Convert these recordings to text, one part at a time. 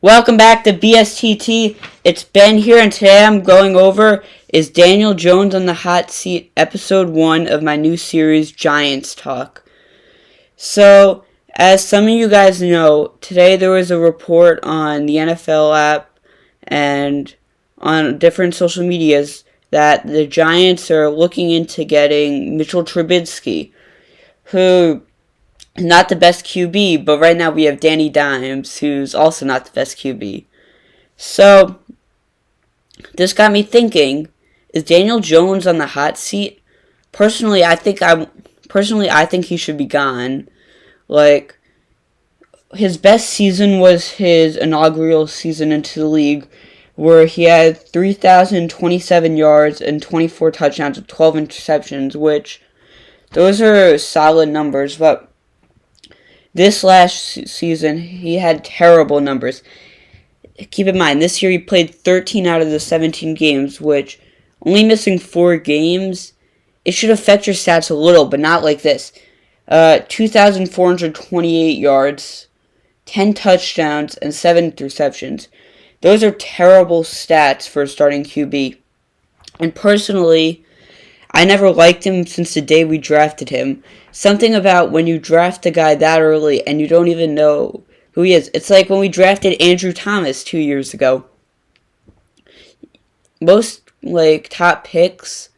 Welcome back to BSTT. It's Ben here, and today I'm going over is Daniel Jones on the Hot Seat, episode 1 of my new series, Giants Talk. So, as some of you guys know, today there was a report on the NFL app and on different social medias that the Giants are looking into getting Mitchell Trubinsky, who not the best QB, but right now we have Danny Dimes, who's also not the best QB. So, this got me thinking, is Daniel Jones on the hot seat? Personally, I think he should be gone. Like, his best season was his inaugural season into the league, where he had 3,027 yards and 24 touchdowns with 12 interceptions, which, those are solid numbers, but this last season, he had terrible numbers. Keep in mind, this year he played 13 out of the 17 games, which, only missing 4 games, it should affect your stats a little, but not like this. 2,428 yards, 10 touchdowns, and 7 interceptions. Those are terrible stats for a starting QB. And personally, I never liked him since the day we drafted him. Something about when you draft a guy that early and you don't even know who he is. It's like when we drafted Andrew Thomas 2 years ago. Most, top picks,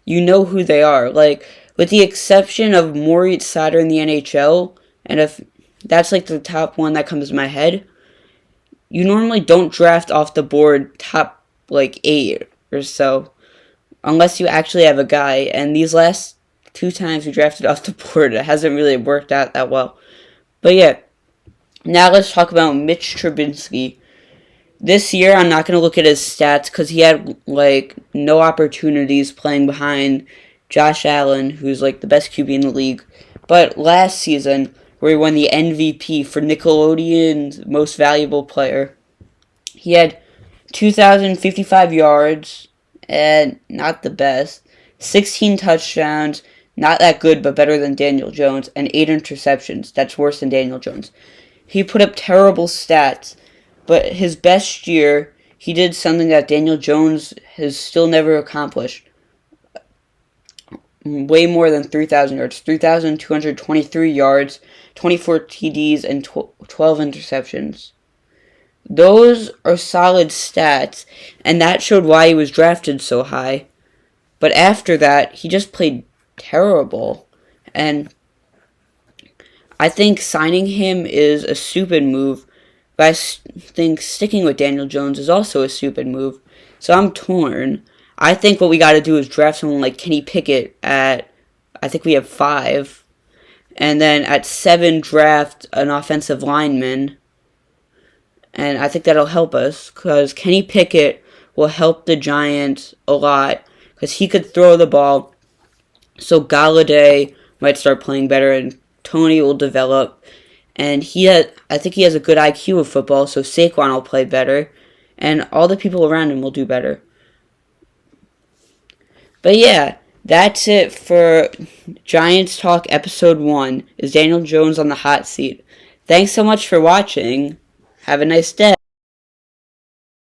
you know who they are. With the exception of Moritz Seider in the NHL, and if that's, the top one that comes to my head, you normally don't draft off the board top, 8 or so. Unless you actually have a guy, and these last 2 times we drafted off the board, it hasn't really worked out that well. But yeah, now let's talk about Mitch Trubinsky. This year, I'm not going to look at his stats, because he had, no opportunities playing behind Josh Allen, who's, the best QB in the league. But last season, where he won the MVP for Nickelodeon's Most Valuable Player, he had 2,055 yards, and not the best. 16 touchdowns, not that good, but better than Daniel Jones, and 8 interceptions. That's worse than Daniel Jones. He put up terrible stats, but his best year, he did something that Daniel Jones has still never accomplished. Way more than 3,000 yards. 3,223 yards, 24 TDs, and 12 interceptions. Those are solid stats, and that showed why he was drafted so high. But after that, he just played terrible. And I think signing him is a stupid move, but I think sticking with Daniel Jones is also a stupid move. So I'm torn. I think what we got to do is draft someone like Kenny Pickett at, I think we have 5. And then at 7, draft an offensive lineman. And I think that'll help us, because Kenny Pickett will help the Giants a lot, because he could throw the ball. So Galladay might start playing better, and Tony will develop. And I think he has a good IQ of football, so Saquon will play better. And all the people around him will do better. But yeah, that's it for Giants Talk Episode 1. Is Daniel Jones on the hot seat? Thanks so much for watching. Have a nice day.